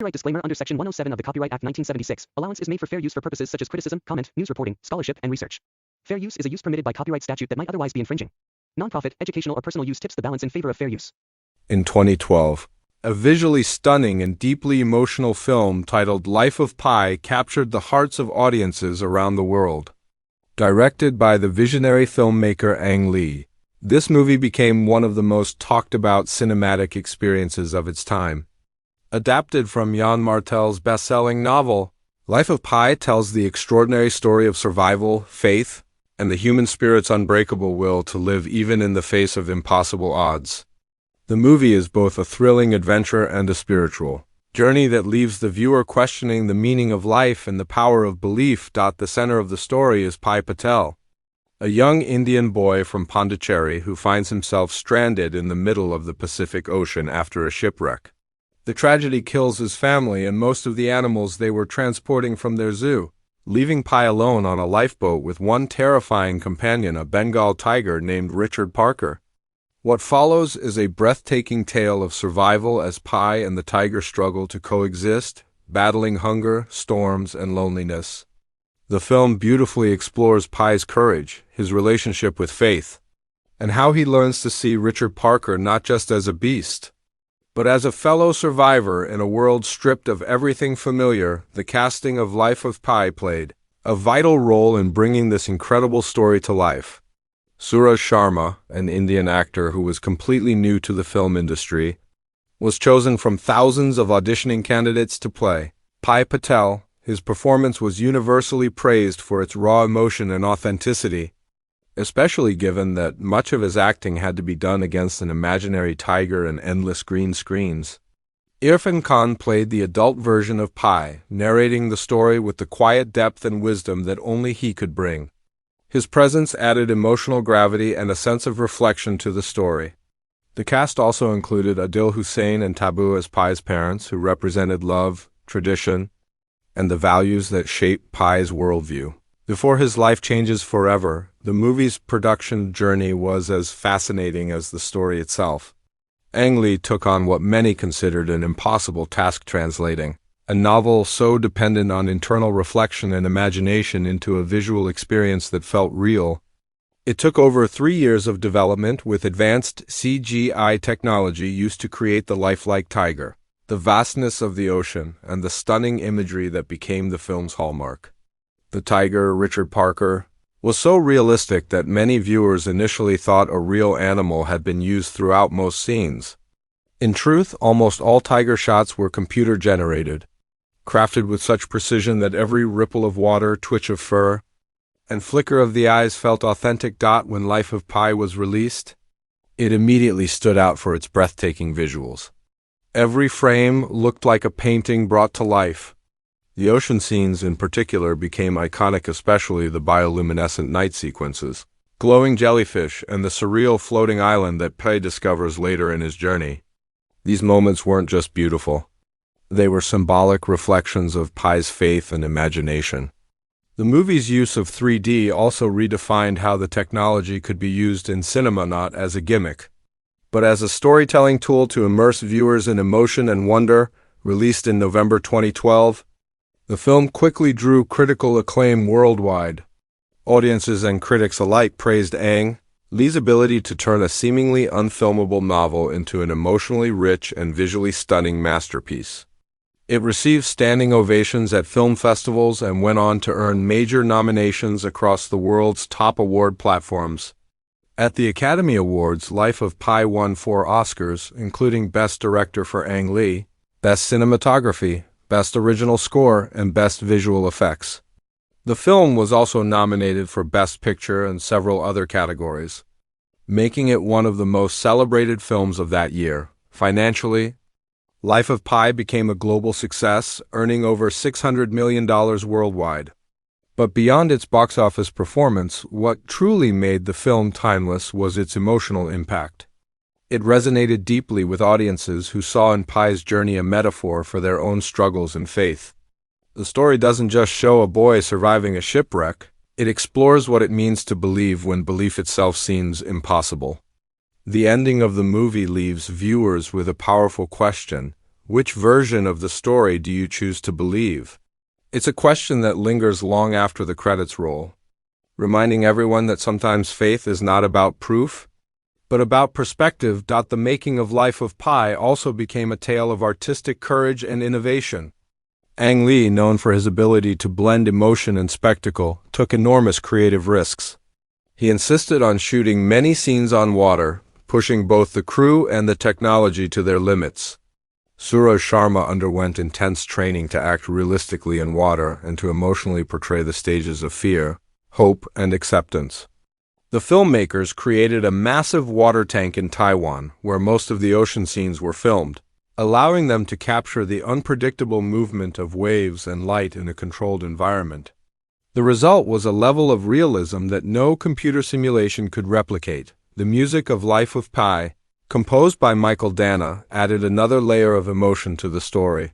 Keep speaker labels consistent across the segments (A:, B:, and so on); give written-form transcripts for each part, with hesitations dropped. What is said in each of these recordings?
A: Copyright disclaimer under Section 107 of the Copyright Act 1976. Allowance is made for fair use for purposes such as criticism, comment, news reporting, scholarship, and research. Fair use is a use permitted by copyright statute that might otherwise be infringing. Nonprofit, educational, or personal use tips the balance in favor of fair use.
B: In 2012, a visually stunning and deeply emotional film titled Life of Pi captured the hearts of audiences around the world. Directed by the visionary filmmaker Ang Lee, this movie became one of the most talked-about cinematic experiences of its time. Adapted from Yann Martel's best-selling novel, Life of Pi tells the extraordinary story of survival, faith, and the human spirit's unbreakable will to live even in the face of impossible odds. The movie is both a thrilling adventure and a spiritual journey that leaves the viewer questioning the meaning of life and the power of belief. The center of the story is Pai Patel, a young Indian boy from Pondicherry who finds himself stranded in the middle of the Pacific Ocean after a shipwreck. The tragedy kills his family and most of the animals they were transporting from their zoo, leaving Pai alone on a lifeboat with one terrifying companion, a Bengal tiger named Richard Parker. What follows is a breathtaking tale of survival as Pai and the tiger struggle to coexist, battling hunger, storms, and loneliness. The film beautifully explores Pai's courage, his relationship with faith, and how he learns to see Richard Parker not just as a beast, but as a fellow survivor in a world stripped of everything familiar. The casting of Life of Pi played a vital role in bringing this incredible story to life. Suraj Sharma, an Indian actor who was completely new to the film industry, was chosen from thousands of auditioning candidates to play Pai Patel. His performance was universally praised for its raw emotion and authenticity, especially given that much of his acting had to be done against an imaginary tiger and endless green screens. Irfan Khan played the adult version of Pai, narrating the story with the quiet depth and wisdom that only he could bring. His presence added emotional gravity and a sense of reflection to the story. The cast also included Adil Hussain and Tabu as Pai's parents, who represented love, tradition, and the values that shape Pai's worldview. Before his life changes forever, the movie's production journey was as fascinating as the story itself. Ang Lee took on what many considered an impossible task, translating a novel so dependent on internal reflection and imagination into a visual experience that felt real. It took over 3 years of development with advanced CGI technology used to create the lifelike tiger, the vastness of the ocean, and the stunning imagery that became the film's hallmark. The tiger, Richard Parker, was so realistic that many viewers initially thought a real animal had been used throughout most scenes. In truth, almost all tiger shots were computer-generated, crafted with such precision that every ripple of water, twitch of fur, and flicker of the eyes felt authentic. When Life of Pi was released, it immediately stood out for its breathtaking visuals. Every frame looked like a painting brought to life. The ocean scenes in particular became iconic, especially the bioluminescent night sequences, glowing jellyfish, and the surreal floating island that Pai discovers later in his journey. These moments weren't just beautiful. They were symbolic reflections of Pai's faith and imagination. The movie's use of 3D also redefined how the technology could be used in cinema, not as a gimmick, but as a storytelling tool to immerse viewers in emotion and wonder. Released in November 2012, the film quickly drew critical acclaim worldwide. Audiences and critics alike praised Ang Lee's ability to turn a seemingly unfilmable novel into an emotionally rich and visually stunning masterpiece. It received standing ovations at film festivals and went on to earn major nominations across the world's top award platforms. At the Academy Awards, Life of Pi won 4 Oscars, including Best Director for Ang Lee, Best Cinematography, Best Original Score, and Best Visual Effects. The film was also nominated for Best Picture and several other categories, making it one of the most celebrated films of that year. Financially, Life of Pi became a global success, earning over $600 million worldwide. But beyond its box office performance, what truly made the film timeless was its emotional impact. It resonated deeply with audiences who saw in Pai's journey a metaphor for their own struggles and faith. The story doesn't just show a boy surviving a shipwreck, it explores what it means to believe when belief itself seems impossible. The ending of the movie leaves viewers with a powerful question: Which version of the story do you choose to believe? It's a question that lingers long after the credits roll, reminding everyone that sometimes faith is not about proof, but about perspective. The making of Life of Pi also became a tale of artistic courage and innovation. Ang Lee, known for his ability to blend emotion and spectacle, took enormous creative risks. He insisted on shooting many scenes on water, pushing both the crew and the technology to their limits. Suraj Sharma underwent intense training to act realistically in water and to emotionally portray the stages of fear, hope, and acceptance. The filmmakers created a massive water tank in Taiwan, where most of the ocean scenes were filmed, allowing them to capture the unpredictable movement of waves and light in a controlled environment. The result was a level of realism that no computer simulation could replicate. The music of Life of Pi, composed by Michael Dana, added another layer of emotion to the story.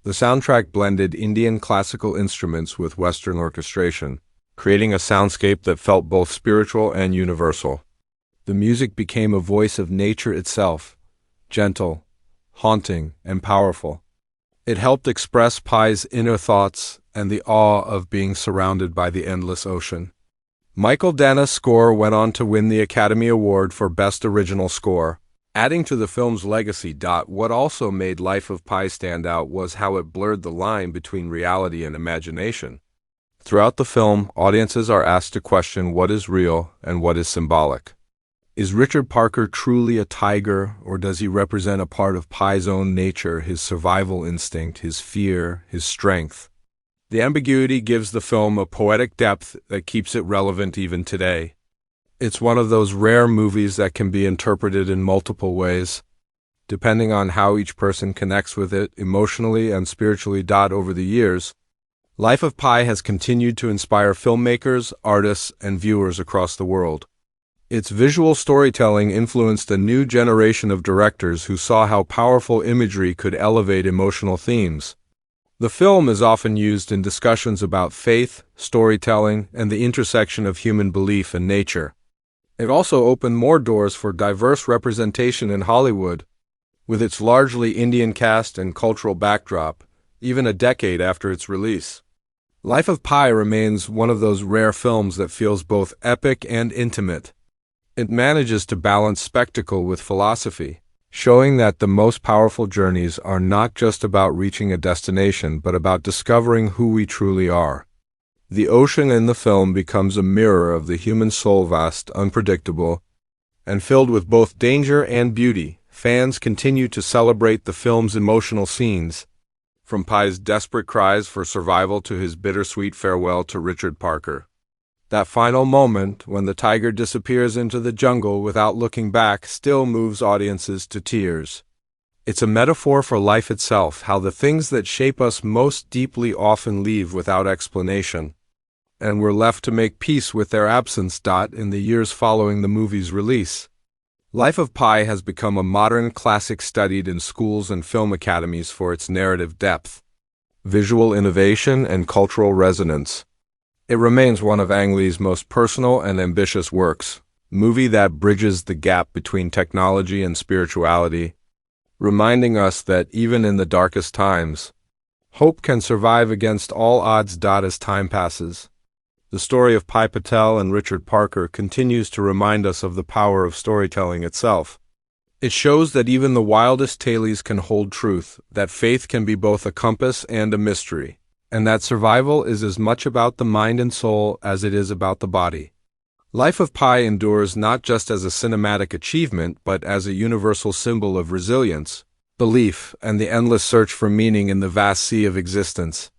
B: The soundtrack blended Indian classical instruments with Western orchestration, creating a soundscape that felt both spiritual and universal. The music became a voice of nature itself, gentle, haunting, and powerful. It helped express Pi's inner thoughts and the awe of being surrounded by the endless ocean. Michael Dana's score went on to win the Academy Award for Best Original Score, adding to the film's legacy. What also made Life of Pi stand out was how it blurred the line between reality and imagination. Throughout the film, audiences are asked to question what is real and what is symbolic. Is Richard Parker truly a tiger, or does he represent a part of Pi's own nature, his survival instinct, his fear, his strength? The ambiguity gives the film a poetic depth that keeps it relevant even today. It's one of those rare movies that can be interpreted in multiple ways, depending on how each person connects with it emotionally and spiritually. Over the years, Life of Pi has continued to inspire filmmakers, artists, and viewers across the world. Its visual storytelling influenced a new generation of directors who saw how powerful imagery could elevate emotional themes. The film is often used in discussions about faith, storytelling, and the intersection of human belief and nature. It also opened more doors for diverse representation in Hollywood, with its largely Indian cast and cultural backdrop, even a decade after its release. Life of Pi remains one of those rare films that feels both epic and intimate. It manages to balance spectacle with philosophy, showing that the most powerful journeys are not just about reaching a destination but about discovering who we truly are. The ocean in the film becomes a mirror of the human soul, vast, unpredictable, and filled with both danger and beauty. Fans continue to celebrate the film's emotional scenes, from Pi's desperate cries for survival to his bittersweet farewell to Richard Parker. That final moment, when the tiger disappears into the jungle without looking back, still moves audiences to tears. It's a metaphor for life itself, how the things that shape us most deeply often leave without explanation, and we're left to make peace with their absence. In the years following the movie's release, Life of Pi has become a modern classic studied in schools and film academies for its narrative depth, visual innovation, and cultural resonance. It remains one of Ang Lee's most personal and ambitious works, a movie that bridges the gap between technology and spirituality, reminding us that even in the darkest times, hope can survive against all odds. As time passes, the story of Pi Patel and Richard Parker continues to remind us of the power of storytelling itself. It shows that even the wildest tales can hold truth, that faith can be both a compass and a mystery, and that survival is as much about the mind and soul as it is about the body. Life of Pi endures not just as a cinematic achievement, but as a universal symbol of resilience, belief, and the endless search for meaning in the vast sea of existence.